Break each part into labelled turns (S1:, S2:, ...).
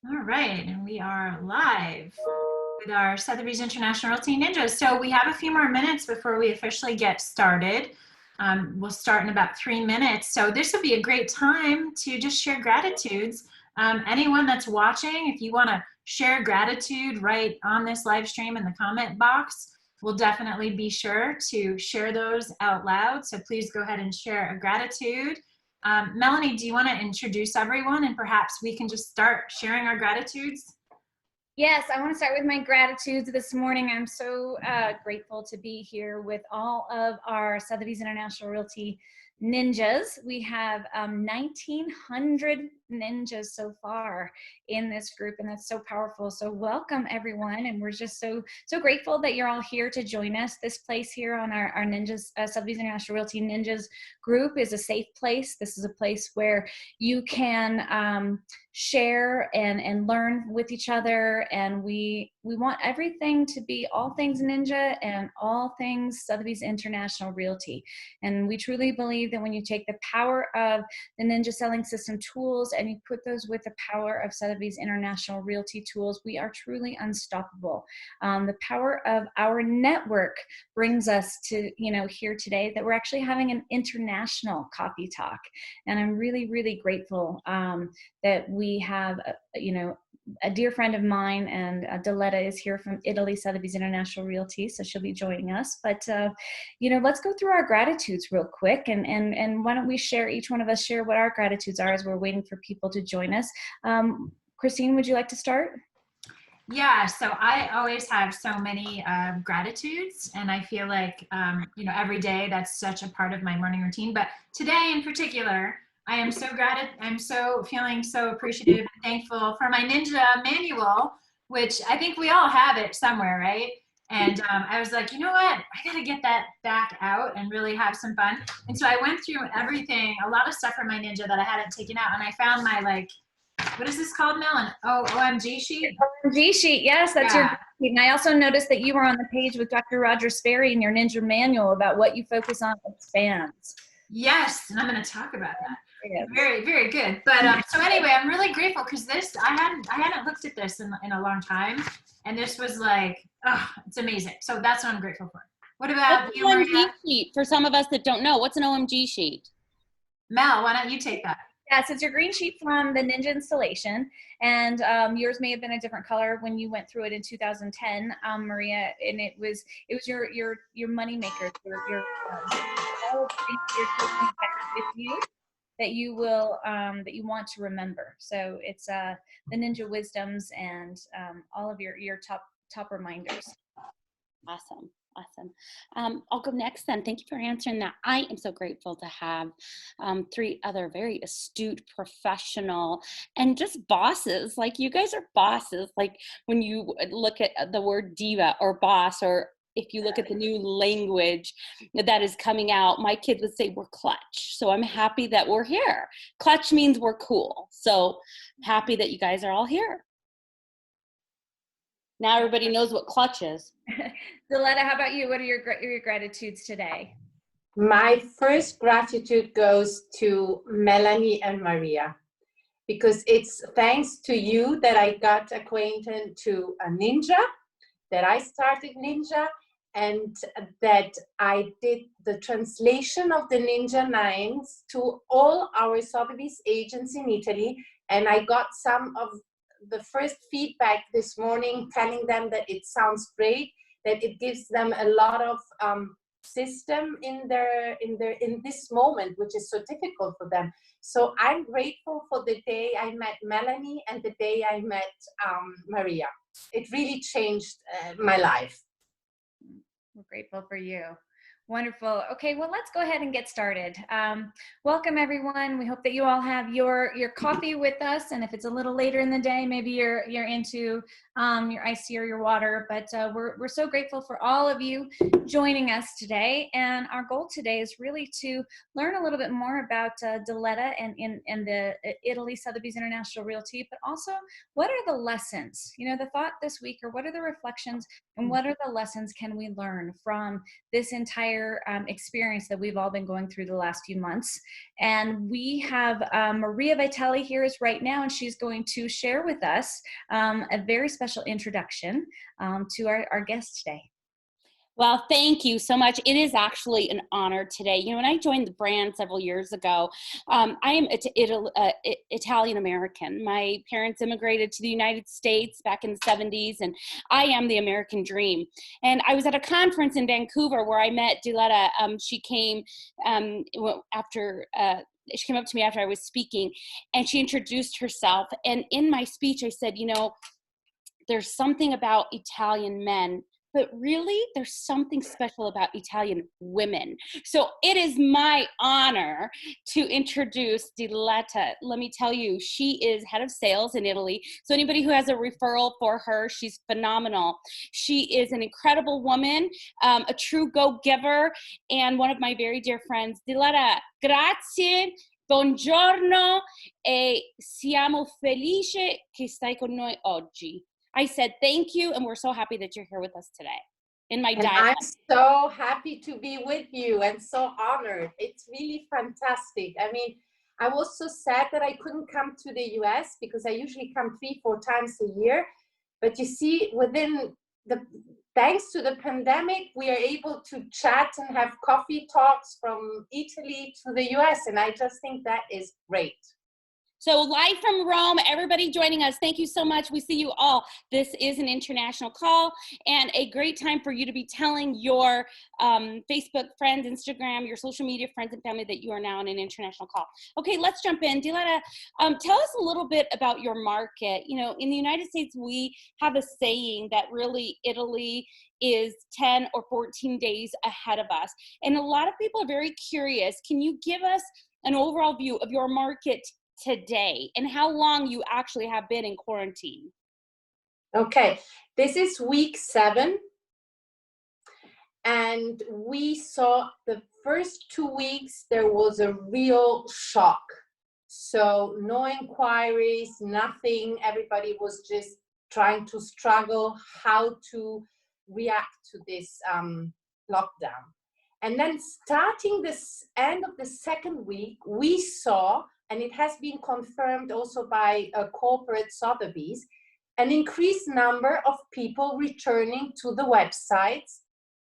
S1: All right, and we are live with our Sotheby's International Realty Ninjas. So we have a few more minutes before we officially get started. We'll start in about 3 minutes. So this would be a great time to just share gratitudes. Anyone that's watching, if you want to share gratitude right on this live stream in the comment box, we'll definitely be sure to share those out loud. So please go ahead and share a gratitude. Melanie, do you want to introduce everyone and perhaps we can just start sharing our gratitudes?
S2: Yes, I want to start with my gratitudes this morning. I'm so grateful to be here with all of our Sotheby's International Realty ninjas. We have 1,900 ninjas so far in this group, and that's so powerful. So welcome everyone, and we're just so grateful that you're all here to join us. This place here on our ninjas, Sotheby's International Realty Ninjas group, is a safe place. This is a place where you can share and learn with each other, and we want everything to be all things ninja and all things Sotheby's International Realty. And we truly believe that when you take the power of the Ninja Selling System tools and you put those with the power of Sotheby's International Realty tools, we are truly unstoppable. The power of our network brings us to here today that we're actually having an international coffee talk, and I'm really grateful that we have a dear friend of mine, and Diletta is here from Italy, Sotheby's International Realty, so she'll be joining us. But let's go through our gratitudes real quick, and why don't we share, each one of us share what our gratitudes are as we're waiting for people to join us. Kristine, would you like to start?
S1: Yeah, so I always have so many gratitudes, and I feel like every day that's such a part of my morning routine. But today in particular, I am so I'm feeling so appreciative and thankful for my Ninja manual, which I think we all have it somewhere, right? And I was like, you know what? I got to get that back out and really have some fun. And so I went through everything, a lot of stuff from my Ninja that I hadn't taken out, and I found my what is this called, Mel? An OMG sheet?
S2: OMG sheet, yes, that's your sheet. And I also noticed that you were on the page with Dr. Roger Sperry in your Ninja manual about what you focus on expands.
S1: Yes, and I'm going to talk about that. Very good. But so anyway, I'm really grateful because this I hadn't looked at this in a long time, and this was like, oh, it's amazing. So that's what I'm grateful for. What about you, Maria?
S3: OMG sheet for some of us that don't know. What's an OMG sheet?
S1: Mel, why don't you take that?
S2: Yes, it's your green sheet from the Ninja installation, and yours may have been a different color when you went through it in 2010, Maria. And it was your money maker, your with you that you will that you want to remember. So it's the Ninja wisdoms and all of your top reminders.
S3: Awesome. I'll go next then. Thank you for answering that. I am so grateful to have 3 other very astute, professional, and just bosses. Like, you guys are bosses. Like, when you look at the word diva or boss, or if you look at the new language that is coming out, my kids would say we're clutch. So I'm happy that we're here. Clutch means we're cool. So happy that you guys are all here. Now everybody knows what clutch is.
S2: Diletta, how about you? What are your gratitudes today?
S4: My first gratitude goes to Melanie and Maria, because it's thanks to you that I got acquainted to a Ninja, that I started Ninja, and that I did the translation of the Ninja 9s to all our Sotheby's agents in Italy, and I got some of the first feedback this morning telling them that it sounds great, that it gives them a lot of system in this moment, which is so difficult for them. So I'm grateful for the day I met Melanie and the day I met Maria. It really changed my life.
S2: We're grateful for you. Wonderful. Okay, well, let's go ahead and get started. Welcome, everyone. We hope that you all have your coffee with us, and if it's a little later in the day, maybe you're into your iced tea or your water. But we're so grateful for all of you joining us today. And our goal today is really to learn a little bit more about Diletta and the Italy Sotheby's International Realty, but also what are the lessons? The thought this week, or what are the reflections, and what are the lessons can we learn from this entire entire experience that we've all been going through the last few months. And we have Maria Vitale here is right now, and she's going to share with us a very special introduction to our guest today.
S3: Well, thank you so much. It is actually an honor today. You know, when I joined the brand several years ago, I am Italian American. My parents immigrated to the United States back in the 70s, and I am the American dream. And I was at a conference in Vancouver where I met Diletta. She came after. She came up to me after I was speaking, and she introduced herself. And in my speech, I said, you know, there's something about Italian men, but really there's something special about Italian women. So it is my honor to introduce Diletta. Let me tell you, she is head of sales in Italy. So anybody who has a referral for her, she's phenomenal. She is an incredible woman, a true go-giver, and one of my very dear friends. Diletta, grazie. Buongiorno e siamo felici che stai con noi oggi. I said, thank you, and we're so happy that you're here with us today. In my dialect.
S4: I'm so happy to be with you and so honored. It's really fantastic. I mean, I was so sad that I couldn't come to the US because I usually come 3-4 times a year. But you see, thanks to the pandemic, we are able to chat and have coffee talks from Italy to the US. And I just think that is great.
S3: So live from Rome, everybody joining us, thank you so much. We see you all. This is an international call and a great time for you to be telling your Facebook friends, Instagram, your social media friends and family that you are now on an international call. Okay, let's jump in. Diletta, tell us a little bit about your market. You know, in the United States, we have a saying that really Italy is 10 or 14 days ahead of us. And a lot of people are very curious. Can you give us an overall view of your market today and how long you actually have been in quarantine?
S4: Okay, this is week 7, and we saw the first 2 weeks there was a real shock. So no inquiries, nothing. Everybody was just trying to struggle how to react to this lockdown. And then starting this end of the second week, we saw, and it has been confirmed also by corporate Sotheby's, an increased number of people returning to the websites.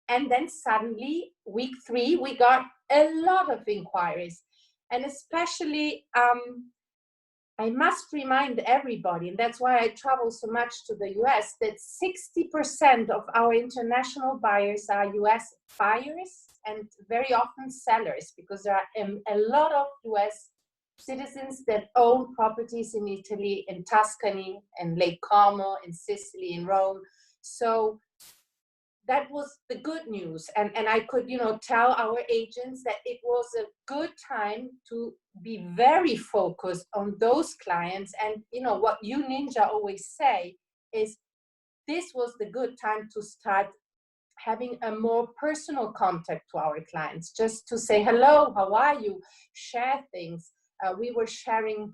S4: And then suddenly, week 3, we got a lot of inquiries. And especially, I must remind everybody, and that's why I travel so much to the US, that 60% of our international buyers are US buyers and very often sellers, because there are a lot of US citizens that own properties in Italy, in Tuscany, in Lake Como, in Sicily, in Rome. So that was the good news. And I could, tell our agents that it was a good time to be very focused on those clients. And, what you Ninja always say is this was the good time to start having a more personal contact to our clients, just to say, hello, how are you? Share things. We were sharing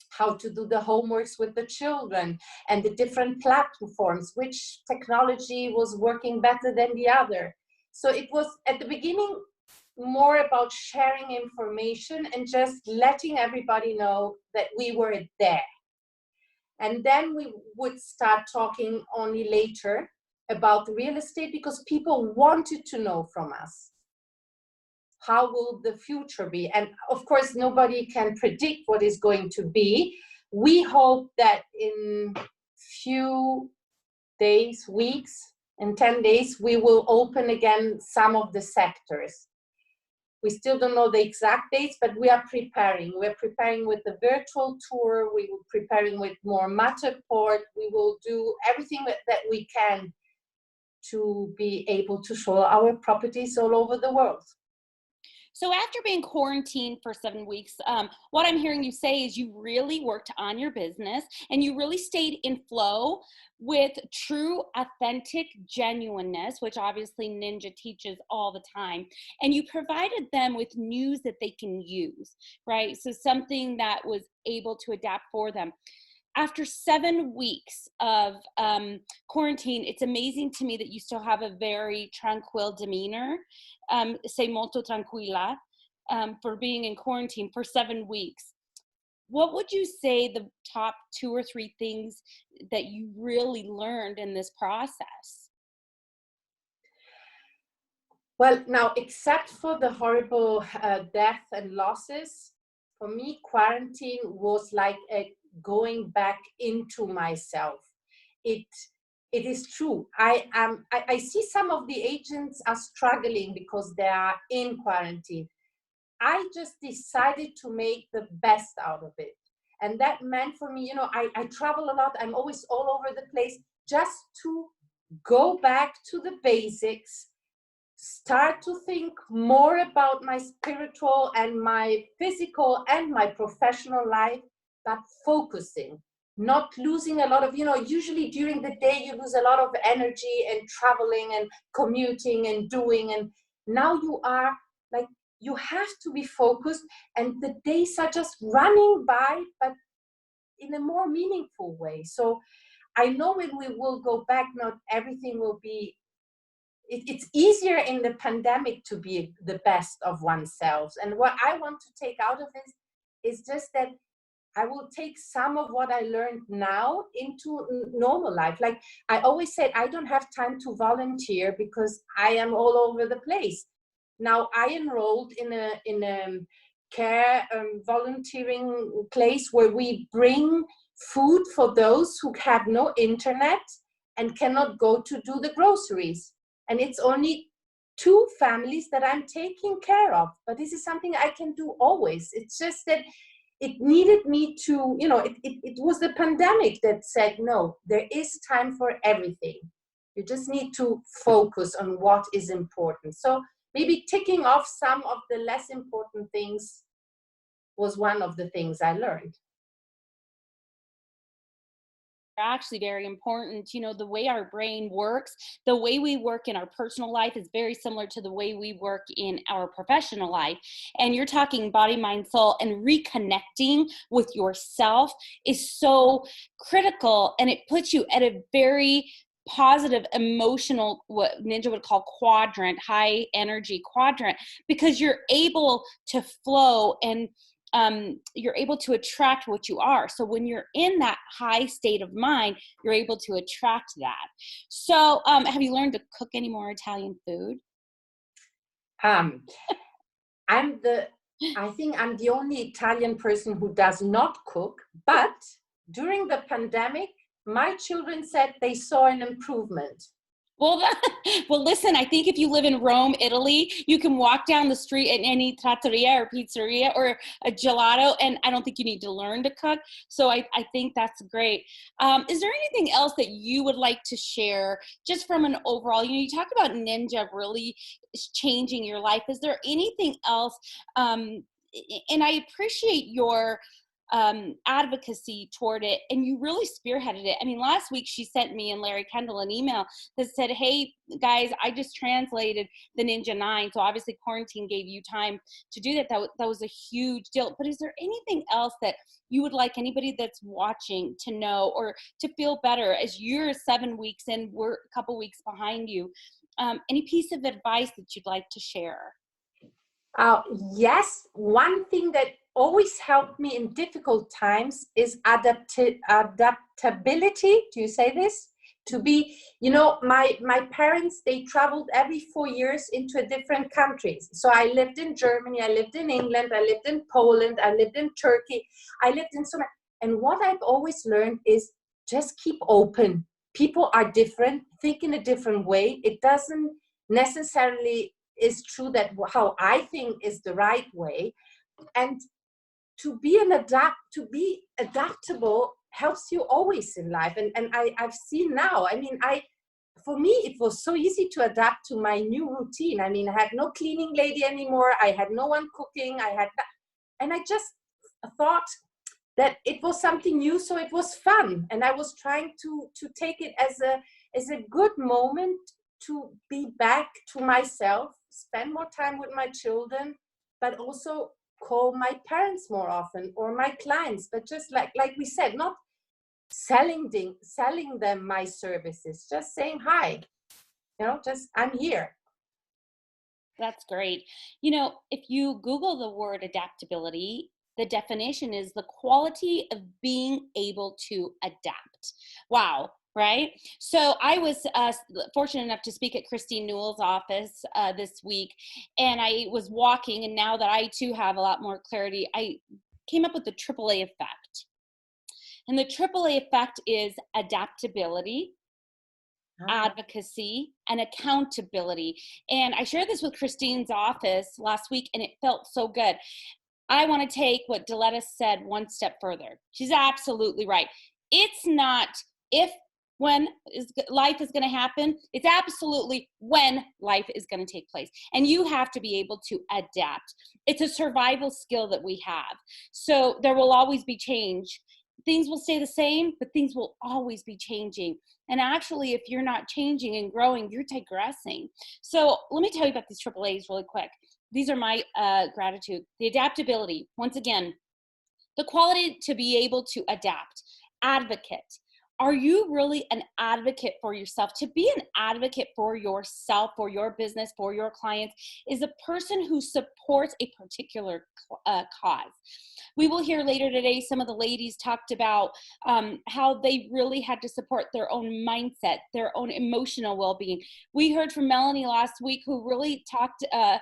S4: how to do the homeworks with the children and the different platforms, which technology was working better than the other. So it was at the beginning more about sharing information and just letting everybody know that we were there. And then we would start talking only later about real estate, because people wanted to know from us, how will the future be? And of course, nobody can predict what is going to be. We hope that in few days, weeks, in 10 days, we will open again some of the sectors. We still don't know the exact dates, but we are preparing. We're preparing with the virtual tour. We will preparing with more Matterport. We will do everything that we can to be able to show our properties all over the world.
S3: So after being quarantined for 7 weeks, what I'm hearing you say is you really worked on your business and you really stayed in flow with true, authentic genuineness, which obviously Ninja teaches all the time. And you provided them with news that they can use, right? So something that was able to adapt for them. after 7 weeks of quarantine, it's amazing to me that you still have a very tranquil demeanor. Sei molto tranquilla for being in quarantine for 7 weeks. What would you say the top 2 or 3 things that you really learned in this process?
S4: Well, now, except for the horrible death and losses, for me, quarantine was like a going back into myself. It is true. I see some of the agents are struggling because they are in quarantine. I just decided to make the best out of it. And that meant for me, I travel a lot. I'm always all over the place, just to go back to the basics, start to think more about my spiritual and my physical and my professional life, but focusing, not losing a lot of, usually during the day you lose a lot of energy and traveling and commuting and doing, and now you are like, you have to be focused, and the days are just running by, but in a more meaningful way. So I know when we will go back, not everything will be, it's easier in the pandemic to be the best of oneself. And what I want to take out of this is just that I will take some of what I learned now into normal life. Like I always said, I don't have time to volunteer because I am all over the place. Now I enrolled in a care volunteering place where we bring food for those who have no internet and cannot go to do the groceries. And it's only 2 families that I'm taking care of. But this is something I can do always. It's just that it needed me to, it was the pandemic that said, no, there is time for everything. You just need to focus on what is important. So maybe ticking off some of the less important things was one of the things I learned.
S3: Actually very important. The way our brain works, the way we work in our personal life is very similar to the way we work in our professional life. And you're talking body, mind, soul, and reconnecting with yourself is so critical, and it puts you at a very positive emotional, what Ninja would call quadrant, high energy quadrant, because you're able to flow and you're able to attract what you are. So when you're in that high state of mind, you're able to attract that. So have you learned to cook any more Italian food?
S4: I think I'm the only Italian person who does not cook, but during the pandemic, my children said they saw an improvement.
S3: Well, listen, I think if you live in Rome, Italy, you can walk down the street at any trattoria or pizzeria or a gelato, and I don't think you need to learn to cook. So I think that's great. Is there anything else that you would like to share just from an overall, you talk about Ninja really changing your life. Is there anything else? And I appreciate your advocacy toward it, and you really spearheaded it. I mean, last week she sent me and Larry Kendall an email that said, hey guys, I just translated the Ninja 9, so obviously quarantine gave you time to do that. That was a huge deal. But is there anything else that you would like anybody that's watching to know or to feel better as you're 7 weeks in, we're a couple weeks behind you? Any piece of advice that you'd like to share?
S4: Yes, one thing that always helped me in difficult times is adaptability. Do you say this? To be, my parents, they traveled every 4 years into different countries. So I lived in Germany, I lived in England, I lived in Poland, I lived in Turkey, I lived in so many. And what I've always learned is just keep open. People are different, think in a different way. It doesn't necessarily is true that how I think is the right way. And to be adaptable helps you always in life. And I've seen now, for me, it was so easy to adapt to my new routine. I mean, I had no cleaning lady anymore. I had no one cooking. And I just thought that it was something new. So it was fun. And I was trying to take it as a good moment to be back to myself, spend more time with my children, but also call my parents more often or my clients. But just like we said, not selling them my services, just saying hi, just I'm here.
S3: That's great. You know, if you Google the word adaptability, the definition is the quality of being able to adapt. Wow. Right. So I was fortunate enough to speak at Kristine Newell's office this week, and I was walking, and now that I too have a lot more clarity, I came up with the AAA effect. And the AAA effect is adaptability, advocacy, and accountability. And I shared this with Kristine's office last week, and it felt so good. I want to take what Diletta said one step further. She's absolutely right. It's not if when life is going to happen, it's absolutely when life is going to take place. And you have to be able to adapt. It's a survival skill that we have. So there will always be change. Things will stay the same, but things will always be changing. And actually, if you're not changing and growing, you're digressing. So let me tell you about these AAAs really quick. These are my gratitude. The adaptability, once again, the quality to be able to adapt. Advocate. Are you really an advocate for yourself? To be an advocate for yourself, for your business, for your clients, is a person who supports a particular cause. We will hear later today, some of the ladies talked about how they really had to support their own mindset, their own emotional well-being. We heard from Melanie last week, who really talked a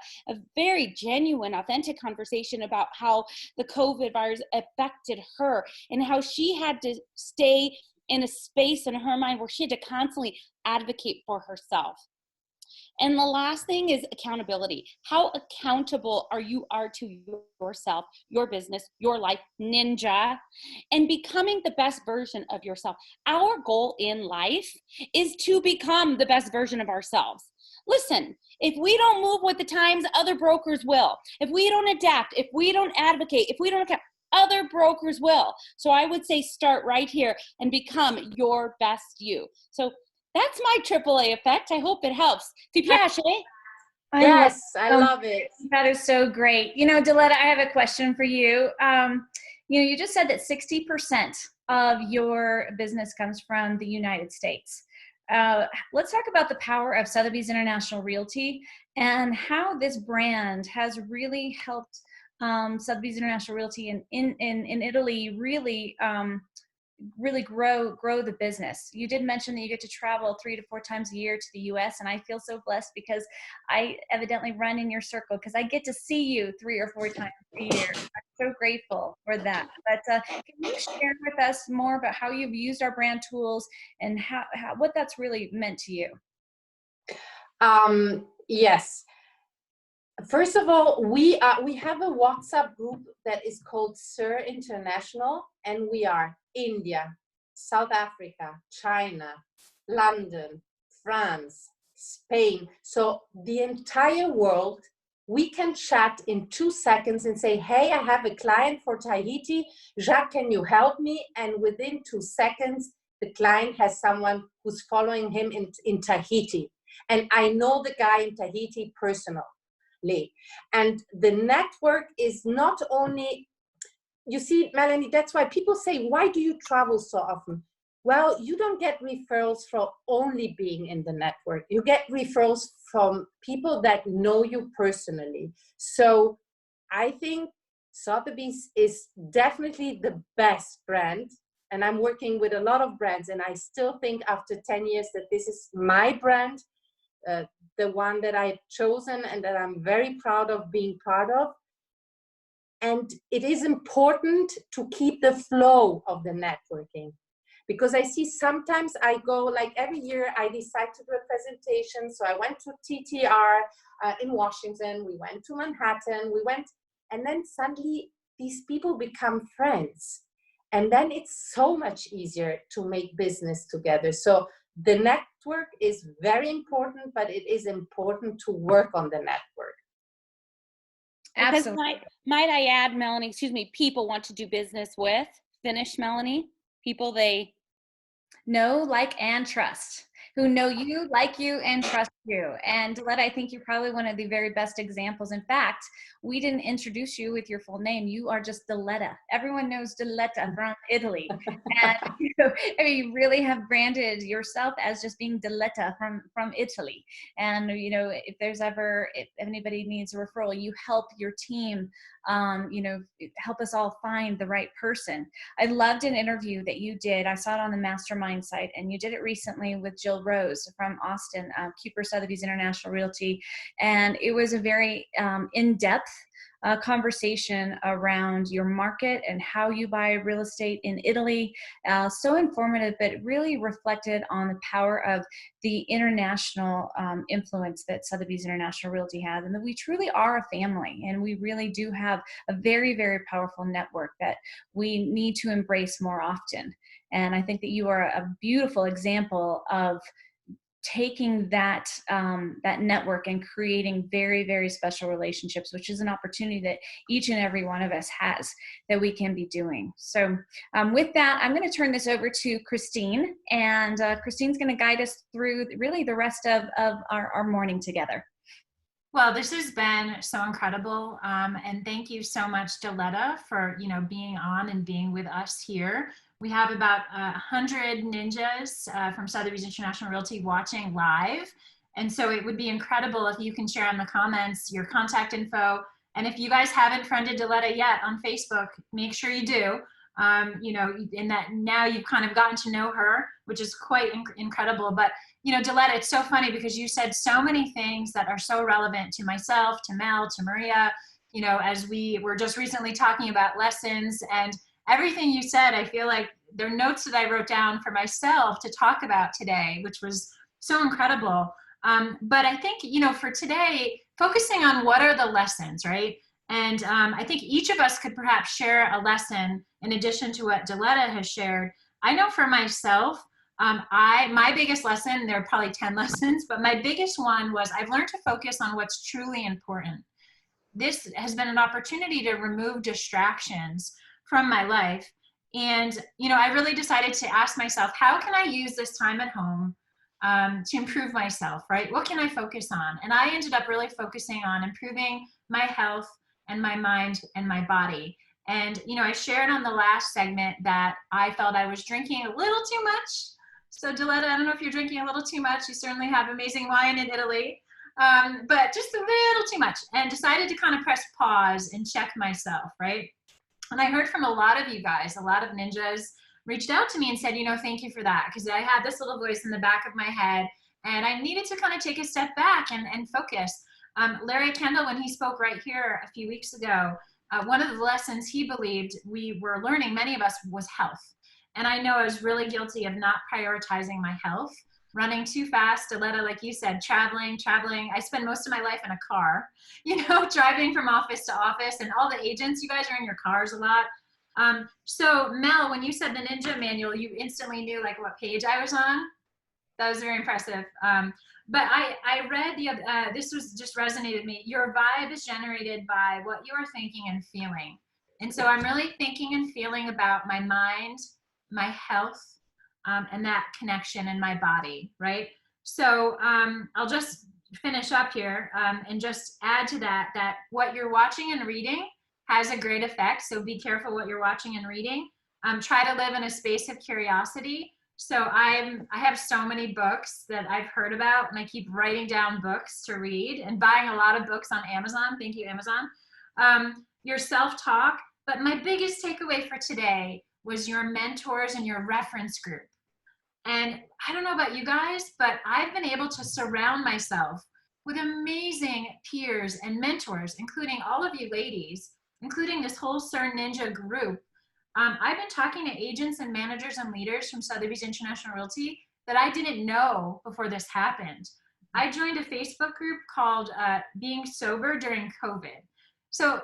S3: very genuine, authentic conversation about how the COVID virus affected her and how she had to stay in a space in her mind where she had to constantly advocate for herself. And the last thing is accountability. How accountable are to yourself, your business, your life, ninja, and becoming the best version of yourself. Our goal in life is to become the best version of ourselves. Listen, if we don't move with the times, other brokers will. If we don't adapt, if we don't advocate, if we don't account, other brokers will. So I would say start right here and become your best you. So that's my AAA effect. I hope it helps.
S4: Yes, I love it.
S2: That is so great. Diletta, I have a question for you. You just said that 60% of your business comes from the United States. Let's talk about the power of Sotheby's International Realty and how this brand has really helped Sotheby's International Realty in Italy really grow the business. You did mention that you get to travel 3 to 4 times a year to the US, and I feel so blessed because I evidently run in your circle because I get to see you 3 or 4 times a year. I'm so grateful for that. But can you share with us more about how you've used our brand tools and how what that's really meant to you?
S4: Yes. First of all, we have a WhatsApp group that is called Sir International, and we are India, South Africa, China, London, France, Spain. So the entire world, we can chat in 2 seconds and say, hey, I have a client for Tahiti. Jacques, can you help me? And within 2 seconds, the client has someone who's following him in Tahiti. And I know the guy in Tahiti personally. And the network is not only, you see, Melanie, that's why people say, why do you travel so often? Well, you don't get referrals from only being in the network. You get referrals from people that know you personally. So I think Sotheby's is definitely the best brand. And I'm working with a lot of brands, and I still think after 10 years that this is my brand. The one that I've chosen and that I'm very proud of being part of. And it is important to keep the flow of the networking, because I see sometimes I go, like every year I decide to do a presentation. So I went to TTR in Washington, we went to Manhattan, and then suddenly these people become friends. And then it's so much easier to make business together. So the network is very important, but it is important to work on the network.
S3: Absolutely. Might I add, Melanie, people want to do business with, finish, Melanie, people they
S2: know, like, and trust. who know you, like you, and trust you. And Diletta, I think you're probably one of the very best examples. In fact, we didn't introduce you with your full name. You are just Diletta. Everyone knows Diletta from Italy. And I mean, you really have branded yourself as just being Diletta from Italy. And if anybody needs a referral, you help your team, help us all find the right person. I loved an interview that you did. I saw it on the Mastermind site, and you did it recently with Jill Rose from Austin, Cooper Sotheby's International Realty. And it was a very in-depth conversation around your market and how you buy real estate in Italy. So informative, but really reflected on the power of the international influence that Sotheby's International Realty has, and that we truly are a family, and we really do have a very, very powerful network that we need to embrace more often. And I think that you are a beautiful example of taking that that network and creating very, very special relationships, which is an opportunity that each and every one of us has that we can be doing. So with that, I'm going to turn this over to Kristine, and Kristine's going to guide us through really the rest of our morning together.
S1: Well, this has been so incredible, and thank you so much, Diletta, for being on and being with us here. We have about 100 ninjas from Sotheby's International Realty watching live, and so it would be incredible if you can share in the comments your contact info. And if you guys haven't friended Diletta yet on Facebook, make sure you do. In that now you've kind of gotten to know her, which is quite incredible. But Diletta, it's so funny because you said so many things that are so relevant to myself, to Mel, to Maria, as we were just recently talking about lessons, and everything you said, I feel like they're notes that I wrote down for myself to talk about today, which was so incredible. But I think, for today, focusing on what are the lessons, right? And I think each of us could perhaps share a lesson in addition to what Diletta has shared. I know for myself, my biggest lesson, there are probably 10 lessons, but my biggest one was I've learned to focus on what's truly important. This has been an opportunity to remove distractions from my life. And, I really decided to ask myself, how can I use this time at home to improve myself, right? What can I focus on? And I ended up really focusing on improving my health and my mind and my body. And, I shared on the last segment that I felt I was drinking a little too much. So Diletta, I don't know if you're drinking a little too much. You certainly have amazing wine in Italy, but just a little too much, and decided to kind of press pause and check myself, right? And I heard from a lot of you guys, a lot of ninjas reached out to me and said, thank you for that, because I had this little voice in the back of my head and I needed to kind of take a step back and focus. Larry Kendall, when he spoke right here a few weeks ago, one of the lessons he believed we were learning, many of us, was health. And I know I was really guilty of not prioritizing my health, running too fast. Diletta, like you said, traveling. I spend most of my life in a car, driving from office to office, and all the agents, you guys are in your cars a lot. So Mel, when you said the Ninja Manual, you instantly knew like what page I was on. That was very impressive. But I read this was just resonated with me. Your vibe is generated by what you are thinking and feeling. And so I'm really thinking and feeling about my mind, my health, and that connection in my body, right? So I'll just finish up here and just add to that what you're watching and reading has a great effect. So be careful what you're watching and reading. Try to live in a space of curiosity. So I have so many books that I've heard about, and I keep writing down books to read and buying a lot of books on Amazon. Thank you, Amazon. Your self-talk. But my biggest takeaway for today was your mentors and your reference group. And I don't know about you guys, but I've been able to surround myself with amazing peers and mentors, including all of you ladies, including this whole CERN Ninja group. I've been talking to agents and managers and leaders from Sotheby's International Realty that I didn't know before this happened. I joined a Facebook group called Being Sober During COVID. So,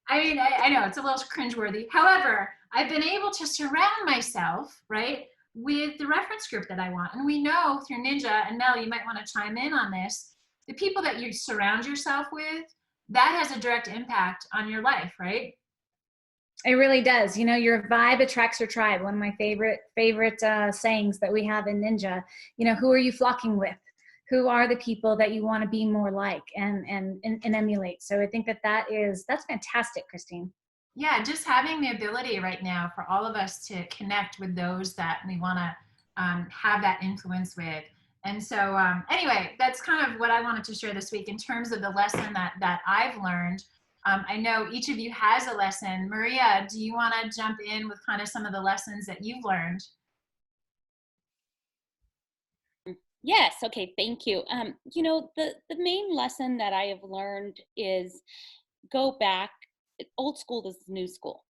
S1: I mean, I know it's a little cringeworthy. However, I've been able to surround myself, right, with the reference group that I want. And we know through Ninja, and Mel, you might want to chime in on this, the people that you surround yourself with, that has a direct impact on your life, right?
S2: It really does. You know, your vibe attracts your tribe. One of my favorite sayings that we have in Ninja. You know, who are you flocking with? Who are the people that you want to be more like and emulate? So I think that's fantastic, Kristine.
S1: Yeah, just having the ability right now for all of us to connect with those that we want to have that influence with. And so anyway, that's kind of what I wanted to share this week in terms of the lesson that I've learned. I know each of you has a lesson. Maria, do you want to jump in with kind of some of the lessons that you've learned?
S3: Yes, okay, thank you. You know, the main lesson that I have learned is go back. Old school is new school,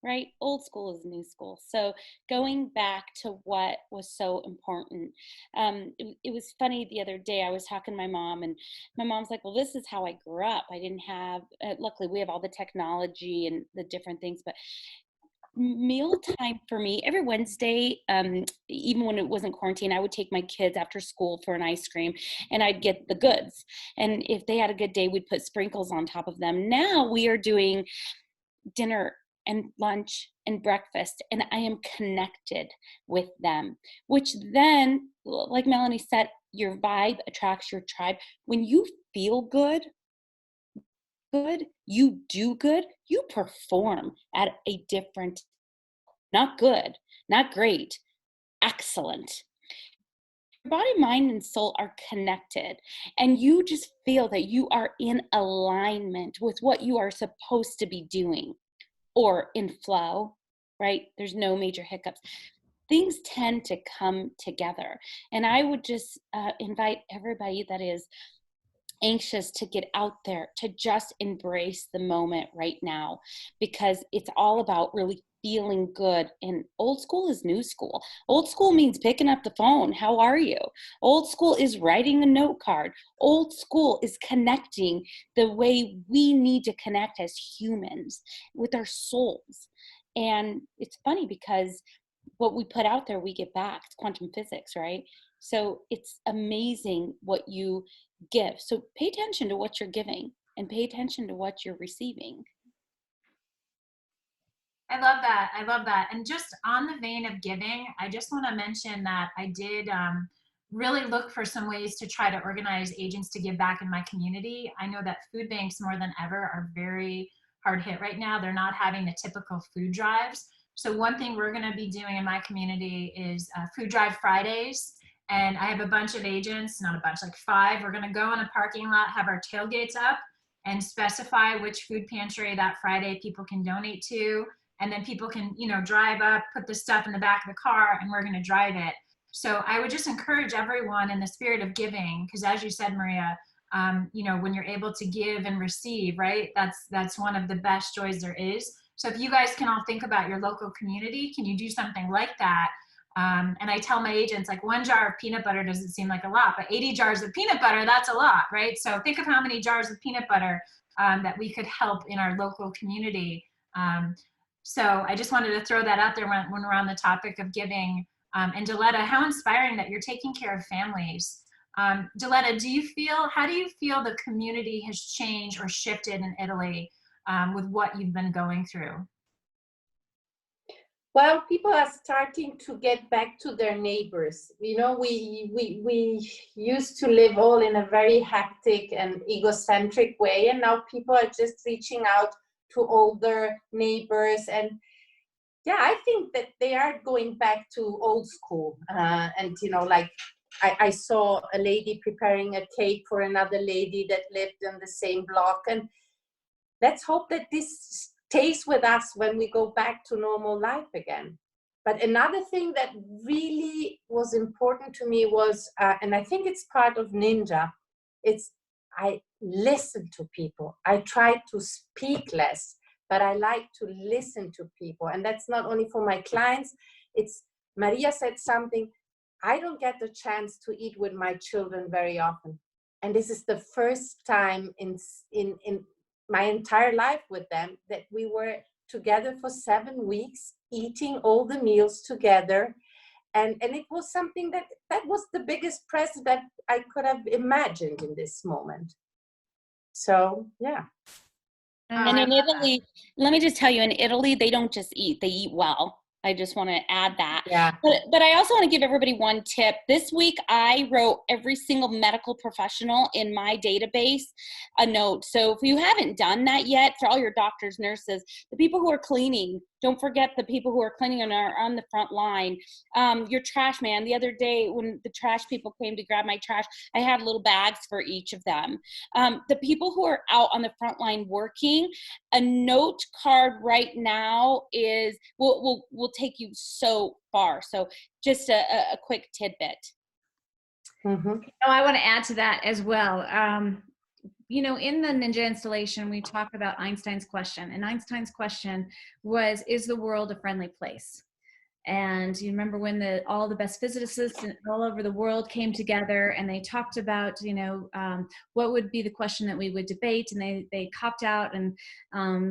S3: right? Old school is new school. So going back to what was so important. It was funny the other day, I was talking to my mom, and my mom's like, well, this is how I grew up. I didn't have, luckily we have all the technology and the different things, but mealtime for me every Wednesday, even when it wasn't quarantine, I would take my kids after school for an ice cream, and I'd get the goods. And if they had a good day, we'd put sprinkles on top of them. Now we are doing dinner and lunch and breakfast, and I am connected with them, which then, like Melanie said, your vibe attracts your tribe. When you feel good, you do good, you perform at a different, not good, not great, excellent. Your body, mind, and soul are connected, and you just feel that you are in alignment with what you are supposed to be doing, or in flow, right? There's no major hiccups. Things tend to come together. And I would just invite everybody that is anxious to get out there to just embrace the moment right now, because it's all about really feeling good. And old school is new school. Old school means picking up the phone. How are you? Old school is writing a note card. Old school is connecting the way we need to connect as humans with our souls. And it's funny because what we put out there, we get back. It's quantum physics, right? So it's amazing what you give. So pay attention to what you're giving and pay attention to what you're receiving.
S1: I love that. I love that. And just on the vein of giving, I just want to mention that I did really look for some ways to try to organize agents to give back in my community. I know that food banks more than ever are very hard hit right now. They're not having the typical food drives. So one thing we're going to be doing in my community is food drive Fridays. And I have a bunch of agents, not a bunch, like 5. We're going to go in a parking lot, have our tailgates up, and specify which food pantry that Friday people can donate to. And then people can, you know, drive up, put the stuff in the back of the car, and we're going to drive it. So I would just encourage everyone in the spirit of giving, because as you said, Maria, you know, when you're able to give and receive, right, that's one of the best joys there is. So if you guys can all think about your local community, can you do something like that? And I tell my agents, like, 1 jar of peanut butter doesn't seem like a lot, but 80 jars of peanut butter, that's a lot, right? So think of how many jars of peanut butter that we could help in our local community. So I just wanted to throw that out there when we're on the topic of giving. And Diletta, how inspiring that you're taking care of families. Diletta, how do you feel the community has changed or shifted in Italy with what you've been going through?
S4: Well, people are starting to get back to their neighbors. You know, we used to live all in a very hectic and egocentric way, and now people are just reaching out to older neighbors. And yeah, I think that they are going back to old school. And, you know, like I saw a lady preparing a cake for another lady that lived in the same block. And let's hope that this stays with us when we go back to normal life again. But another thing that really was important to me was, and I think it's part of Ninja, I listen to people. I try to speak less, but I like to listen to people. And that's not only for my clients. Maria said something, I don't get the chance to eat with my children very often. And this is the first time in my entire life with them that we were together for 7 weeks, eating all the meals together. And it was something that was the biggest present that I could have imagined in this moment. So, yeah.
S3: And
S1: I
S3: in
S1: love
S3: Italy, let me just tell you, in Italy, they don't just eat, they eat well. I just want to add that.
S4: Yeah.
S3: But I also want to give everybody one tip. This week, I wrote every single medical professional in my database a note. So if you haven't done that yet, for all your doctors, nurses, the people who are cleaning, don't forget the people who are cleaning and are on the front line. Your trash man, the other day when the trash people came to grab my trash, I had little bags for each of them. The people who are out on the front line working, a note card right now is will take you so far. So just a quick tidbit.
S4: Mm-hmm.
S2: Oh, I want to add to that as well. You know, in the Ninja installation, we talk about Einstein's question, and Einstein's question was, is the world a friendly place? And you remember when all the best physicists all over the world came together and they talked about, you know, what would be the question that we would debate, and they copped out and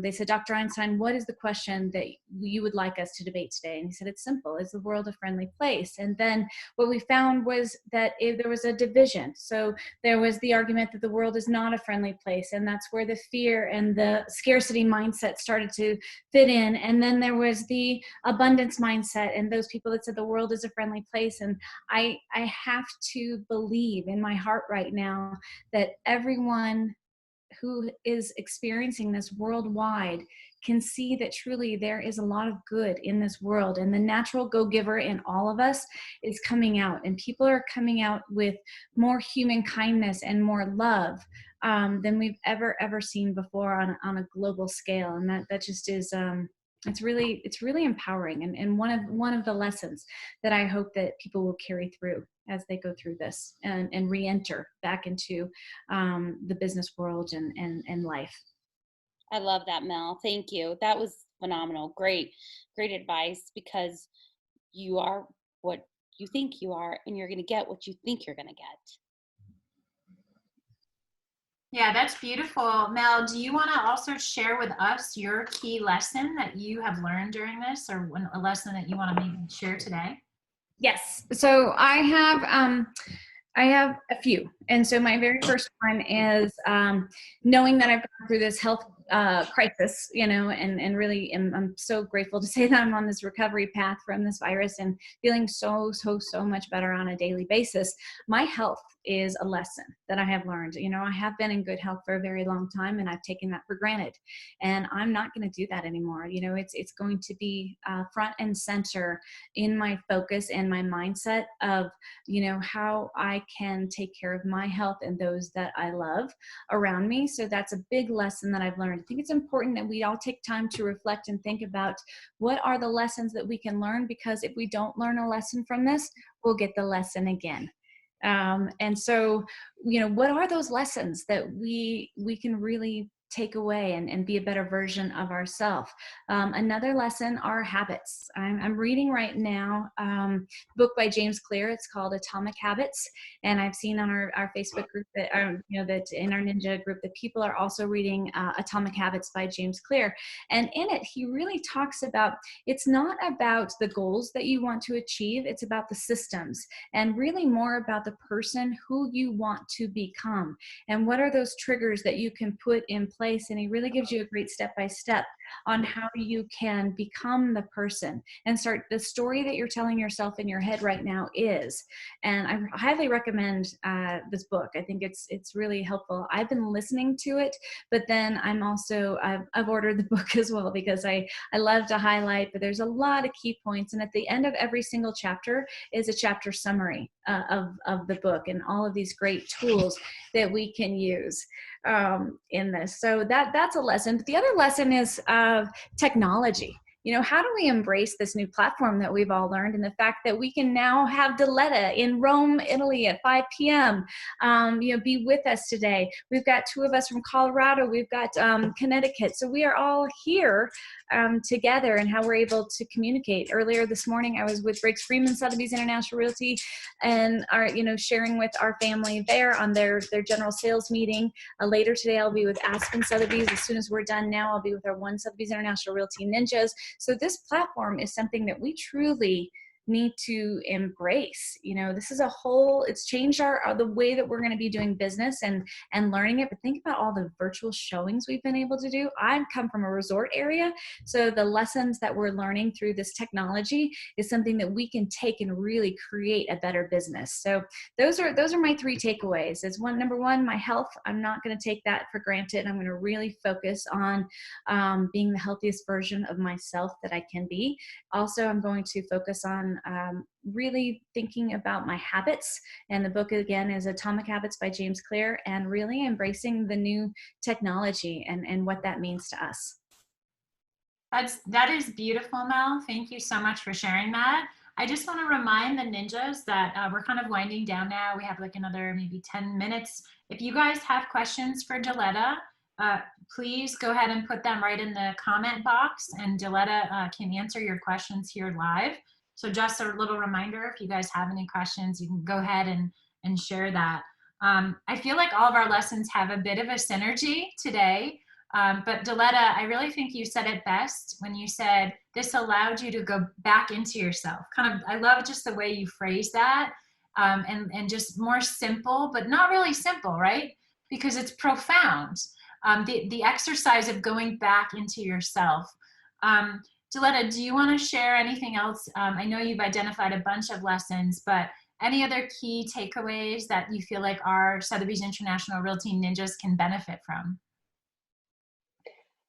S2: they said, Dr. Einstein, what is the question that you would like us to debate today? And he said, it's simple. Is the world a friendly place? And then what we found was that there was a division. So there was the argument that the world is not a friendly place, and that's where the fear and the scarcity mindset started to fit in. And then there was the abundance mindset and those people that said the world is a friendly place. And I have to believe in my heart right now that everyone who is experiencing this worldwide can see that truly there is a lot of good in this world, and the natural go-giver in all of us is coming out, and people are coming out with more human kindness and more love than we've ever seen before on a global scale. And that just is it's really empowering, and one of the lessons that I hope that people will carry through as they go through this and re-enter back into the business world and life.
S3: I love that, Mel. Thank you. That was phenomenal. Great advice, because you are what you think you are, and you're going to get what you think you're going to get.
S1: Yeah, that's beautiful. Mel, do you want to also share with us your key lesson that you have learned during this, or a lesson that you want to maybe share today?
S2: Yes. So I have a few. And so my very first one is knowing that I've gone through this health crisis, you know, and really I'm so grateful to say that I'm on this recovery path from this virus and feeling so much better on a daily basis. My health is a lesson that I have learned. You know, I have been in good health for a very long time, and I've taken that for granted, and I'm not going to do that anymore. You know, it's going to be front and center in my focus and my mindset of, you know, how I can take care of my health and those that I love around me. So that's a big lesson that I've learned. I think it's important that we all take time to reflect and think about what are the lessons that we can learn, because if we don't learn a lesson from this, we'll get the lesson again. And so, you know, what are those lessons that we can really take away and be a better version of ourselves? Another lesson are habits. I'm reading right now a book by James Clear. It's called Atomic Habits, and I've seen on our Facebook group that you know, that in our Ninja group that people are also reading Atomic Habits by James Clear. And in it, he really talks about, it's not about the goals that you want to achieve, it's about the systems, and really more about the person who you want to become, and what are those triggers that you can put in place. And he really gives you a great step-by-step on how you can become the person and start the story that you're telling yourself in your head right now is. And I highly recommend this book. I think it's really helpful. I've been listening to it, but then I've ordered the book as well, because I love to highlight, but there's a lot of key points. And at the end of every single chapter is a chapter summary of the book and all of these great tools that we can use in this. So that's a lesson. But the other lesson is technology. You know, how do we embrace this new platform that we've all learned, and the fact that we can now have Diletta in Rome, Italy at 5 p.m. You know, be with us today. We've got two of us from Colorado. We've got Connecticut. So we are all here together, and how we're able to communicate. Earlier this morning, I was with Briggs Freeman, Sotheby's International Realty, and sharing with our family there on their general sales meeting. Later today, I'll be with Aspen Sotheby's. As soon as we're done now, I'll be with our One Sotheby's International Realty Ninjas. So this platform is something that we truly need to embrace. You know, this is a whole, it's changed the way that we're going to be doing business and learning it. But think about all the virtual showings we've been able to do. I come from a resort area, so the lessons that we're learning through this technology is something that we can take and really create a better business. So those are my three takeaways. Is number one, my health. I'm not going to take that for granted. I'm going to really focus on being the healthiest version of myself that I can be. Also, I'm going to focus on really thinking about my habits. And the book, again, is Atomic Habits by James Clear, and really embracing the new technology and what that means to us.
S1: That is beautiful, Mel. Thank you so much for sharing that. I just want to remind the ninjas that we're kind of winding down now. We have like another maybe 10 minutes. If you guys have questions for Diletta, please go ahead and put them right in the comment box, and Diletta can answer your questions here live. So just a little reminder, if you guys have any questions, you can go ahead and share that. I feel like all of our lessons have a bit of a synergy today. But Diletta, I really think you said it best when you said this allowed you to go back into yourself. I love just the way you phrase that, and just more simple, but not really simple, right? Because it's profound. The exercise of going back into yourself. Diletta, do you want to share anything else? I know you've identified a bunch of lessons, but any other key takeaways that you feel like our Sotheby's International Realty Ninjas can benefit from?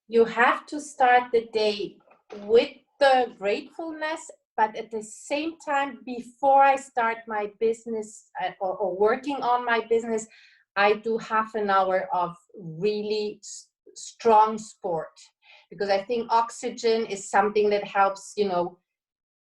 S4: You have to start the day with the gratefulness, but at the same time, before I start my business or working on my business, I do half an hour of really strong sport, because I think oxygen is something that helps, you know,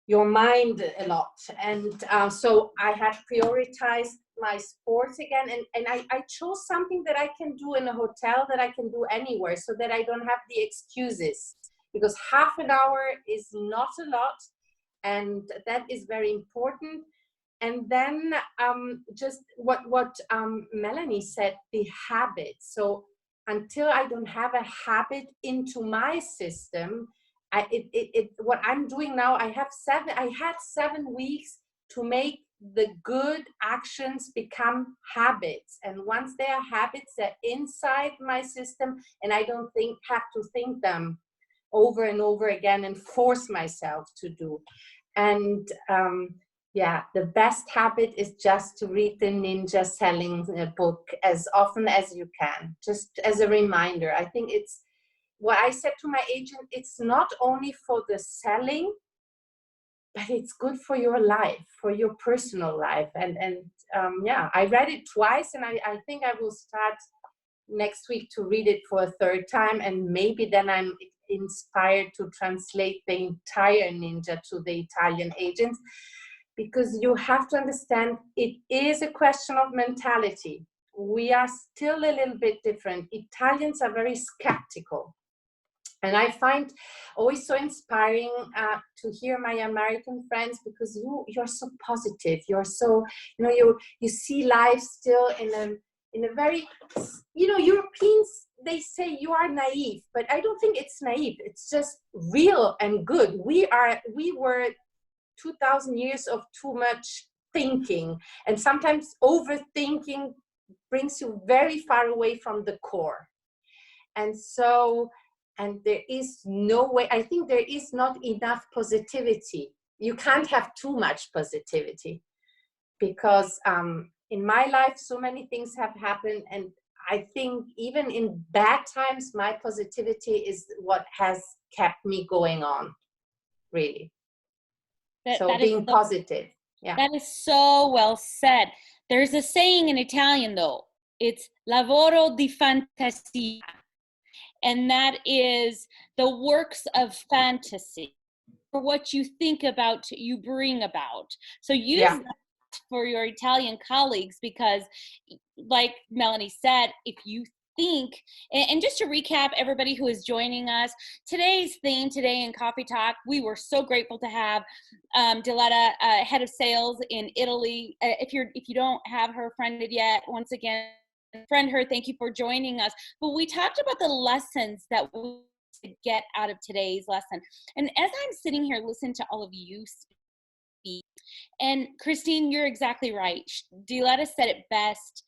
S4: your mind a lot. And so I had prioritized my sports again, and I chose something that I can do in a hotel, that I can do anywhere, so that I don't have the excuses, because half an hour is not a lot, and that is very important. And then just what Melanie said, the habit. So until I don't have a habit into my system, what I'm doing now, I had 7 weeks to make the good actions become habits. And once they are habits, they're inside my system, and I don't have to think them over and over again and force myself to do. And yeah, the best habit is just to read the Ninja Selling book as often as you can, just as a reminder. I think it's what I said to my agent, it's not only for the selling, but it's good for your life, for your personal life. And yeah, I read it twice, and I think I will start next week to read it for a third time, and maybe then I'm inspired to translate the entire Ninja to the Italian agents, because you have to understand it is a question of mentality. We are still a little bit different. Italians are very skeptical. And I find always so inspiring to hear my American friends, because you're so positive. You're so, you know, you see life still in a very, you know, Europeans, they say you are naive, but I don't think it's naive. It's just real and good. We were 2,000 years of too much thinking, and sometimes overthinking brings you very far away from the core. And so, and there is no way, I think there is not enough positivity. You can't have too much positivity, because in my life, so many things have happened. And I think even in bad times, my positivity is what has kept me going on, really. So being positive. Yeah.
S3: That is so well said. There's a saying in Italian, though. It's lavoro di fantasia. And that is the works of fantasy, for what you think about, you bring about. So use that for your Italian colleagues, because like Melanie said, if you think, and just to recap everybody who is joining us, today's theme today in Coffee Talk, we were so grateful to have Diletta, head of sales in Italy. If you don't have her friended yet, once again, friend her. Thank you for joining us. But we talked about the lessons that we get out of today's lesson. And as I'm sitting here listening to all of you speak, And Kristine, you're exactly right. Diletta said it best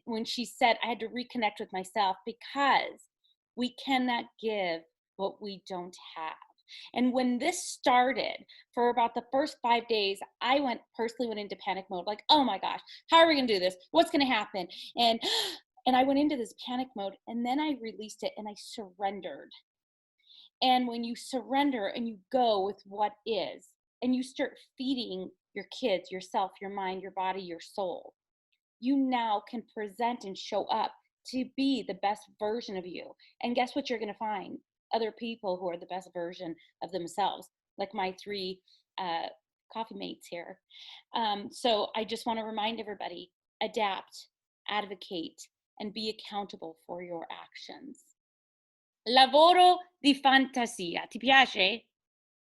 S3: when she said, I had to reconnect with myself, because we cannot give what we don't have. And when this started, for about the first 5 days, I personally went into panic mode, like, oh my gosh, how are we gonna do this? What's gonna happen? And I went into this panic mode, and then I released it and I surrendered. And when you surrender and you go with what is, and you start feeding your kids, yourself, your mind, your body, your soul, you now can present and show up to be the best version of you. And guess what you're going to find? Other people who are the best version of themselves, like my 3 coffee mates here. So I just want to remind everybody, adapt, advocate, and be accountable for your actions. Lavoro di fantasia. Ti piace?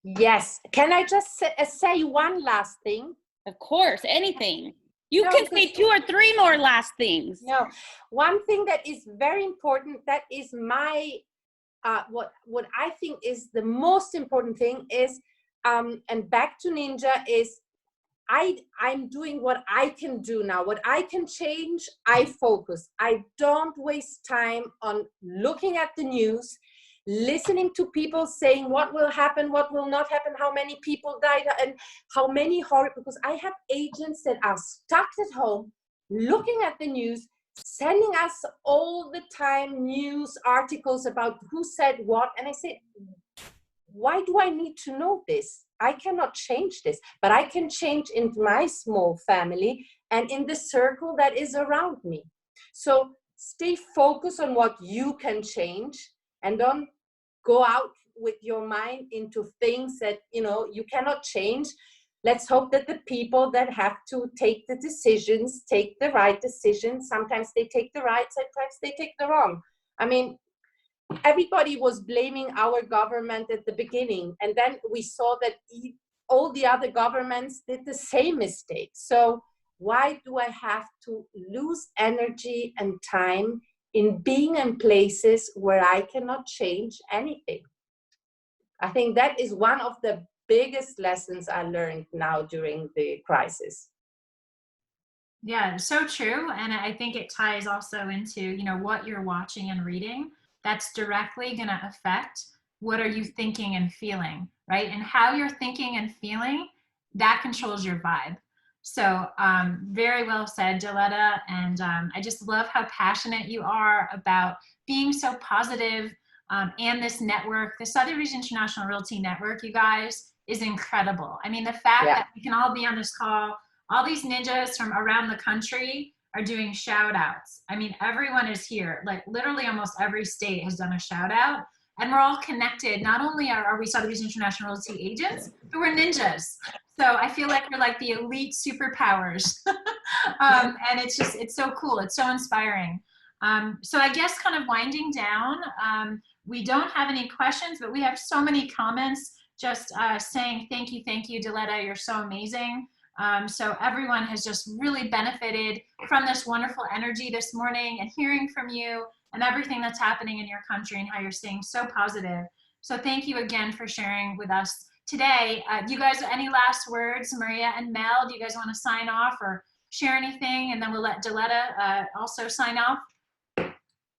S4: Yes. Can I just say one last thing?
S3: Of course, anything. You
S4: No,
S3: can say 2 or 3 more last things.
S4: No, one thing that is very important, that is my, what I think is the most important thing is, and back to Ninja, is I'm doing what I can do now. What I can change, I focus. I don't waste time on looking at the news, listening to people saying what will happen, what will not happen, how many people died, and how many horror, because I have agents that are stuck at home, looking at the news, sending us all the time news articles about who said what. And I said, why do I need to know this? I cannot change this, but I can change in my small family and in the circle that is around me. So stay focused on what you can change, and don't go out with your mind into things that you cannot change. Let's hope that the people that have to take the decisions take the right decisions. Sometimes they take the right, sometimes they take the wrong. I mean, everybody was blaming our government at the beginning, and then we saw that all the other governments did the same mistake. So why do I have to lose energy and time in being in places where I cannot change anything? I think that is one of the biggest lessons I learned now during the crisis.
S1: Yeah, so true. And I think it ties also into, what you're watching and reading. That's directly going to affect what are you thinking and feeling, right? And how you're thinking and feeling, that controls your vibe. So very well said, Diletta. And I just love how passionate you are about being so positive. And this network, the Sotheby's International Realty Network, you guys, is incredible. I mean, the fact that we can all be on this call, all these ninjas from around the country are doing shout outs. I mean, everyone is here. Like literally almost every state has done a shout out, and we're all connected. Not only are we Sotheby's International Realty agents, but we're ninjas. So I feel like we're like the elite superpowers. And it's so cool. It's so inspiring. So I guess kind of winding down, we don't have any questions, but we have so many comments just saying thank you, Diletta, you're so amazing. So everyone has just really benefited from this wonderful energy this morning, and hearing from you and everything that's happening in your country and how you're staying so positive. So thank you again for sharing with us today. Do you guys have any last words, Maria and Mel? Do you guys want to sign off or share anything? And then we'll let Diletta also sign off.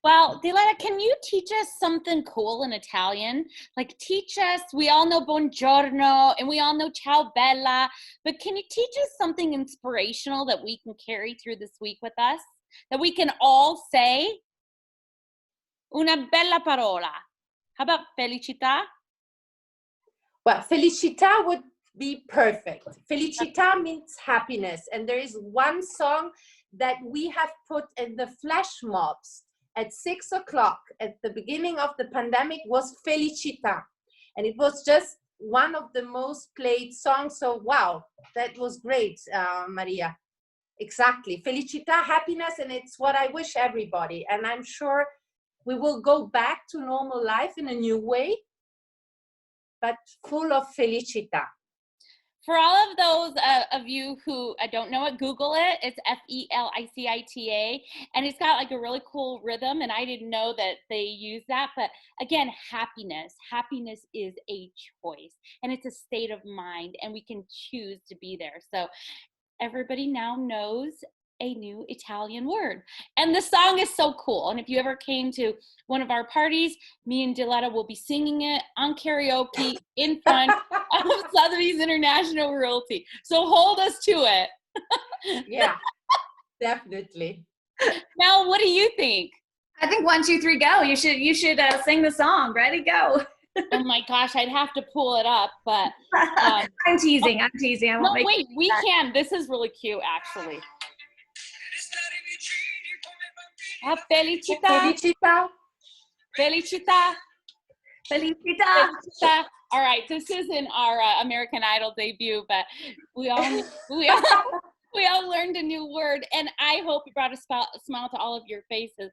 S3: Well, Diletta, can you teach us something cool in Italian? Like teach us, we all know buongiorno and we all know ciao bella, but can you teach us something inspirational that we can carry through this week with us? That we can all say? Una bella parola. How about felicità?
S4: Well, felicità would be perfect. Felicità means happiness. And there is one song that we have put in the flash mobs at 6 o'clock at the beginning of the pandemic, was Felicità. And it was just one of the most played songs. So, wow, that was great, Maria. Exactly. Felicità, happiness, and it's what I wish everybody. And I'm sure we will go back to normal life in a new way, but full of felicità.
S3: For all of those of you who don't know it, Google it. It's Felicita, and it's got like a really cool rhythm, and I didn't know that they use that. But again, happiness. Happiness is a choice, and it's a state of mind, and we can choose to be there. So everybody now knows a new Italian word. And the song is so cool. And if you ever came to one of our parties, me and Diletta will be singing it on karaoke in front of Sotheby's International Realty. So hold us to it.
S4: Yeah, definitely.
S3: Now, what do you think?
S2: I think 1, 2, 3, go. You should sing the song. Ready, go.
S3: Oh my gosh, I'd have to pull it up, but
S2: I'm teasing. I won't
S3: no,
S2: make
S3: wait, we can. This is really cute, actually. Felicita,
S4: Felicita.
S3: felicita,
S2: Felicita.
S3: felicita. All right, this isn't our American Idol debut, but we all learned a new word, and I hope it brought a smile to all of your faces.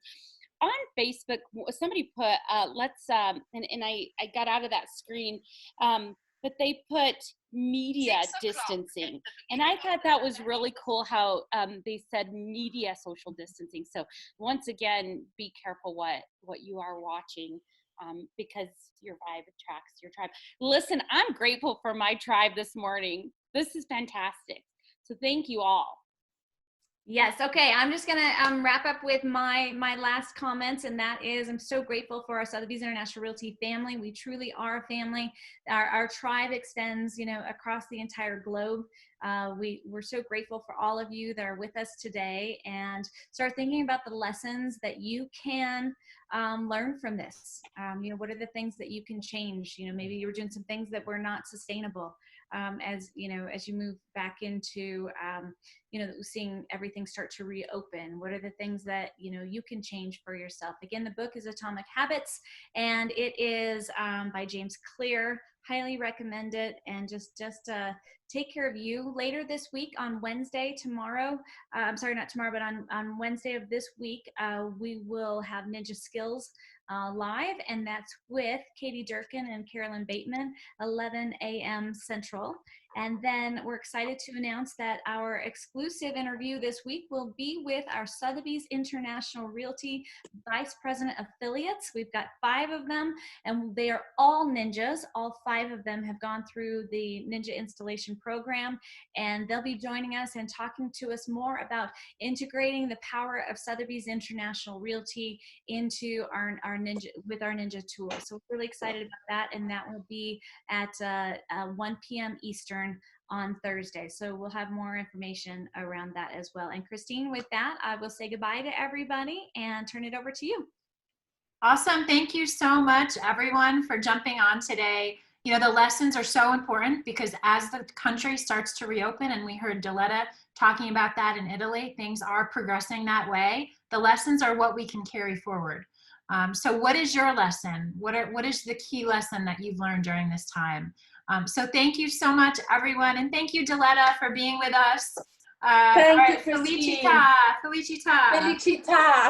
S3: On Facebook, somebody put, and I got out of that screen, but they put media distancing. And I thought that was really cool how they said media social distancing. So once again, be careful what you are watching, because your vibe attracts your tribe. Listen, I'm grateful for my tribe this morning. This is fantastic. So thank you all.
S2: Yes. Okay. I'm just going to wrap up with my last comments, and that is, I'm so grateful for our Sotheby's International Realty family. We truly are a family. Our tribe extends, across the entire globe. We're so grateful for all of you that are with us today, and start thinking about the lessons that you can learn from this. What are the things that you can change? Maybe you were doing some things that were not sustainable. As you move back into, seeing everything start to reopen, what are the things that, you can change for yourself? Again, the book is Atomic Habits, and it is by James Clear. Highly recommend it, and just take care of you. Later this week on Wednesday, I'm sorry, not tomorrow, but on Wednesday of this week, we will have Ninja Skills live, and that's with Katie Durkin and Carolyn Bateman, 11 a.m. Central. And then we're excited to announce that our exclusive interview this week will be with our Sotheby's International Realty Vice President Affiliates. We've got 5 of them, and they are all ninjas. All 5 of them have gone through the Ninja Installation Program, and they'll be joining us and talking to us more about integrating the power of Sotheby's International Realty into our Ninja tools. So we're really excited about that, and that will be at 1 p.m. Eastern on Thursday. So we'll have more information around that as well. And Kristine, with that, I will say goodbye to everybody and turn it over to you.
S1: Awesome. Thank you so much, everyone, for jumping on today. The lessons are so important, because as the country starts to reopen, and we heard Diletta talking about that in Italy, things are progressing that way. The lessons are what we can carry forward. So what is your lesson? What is the key lesson that you've learned during this time? So thank you so much, everyone. And thank you, Diletta, for being with us.
S4: Thank you, Kristine.
S1: Felicita.
S4: Felicita.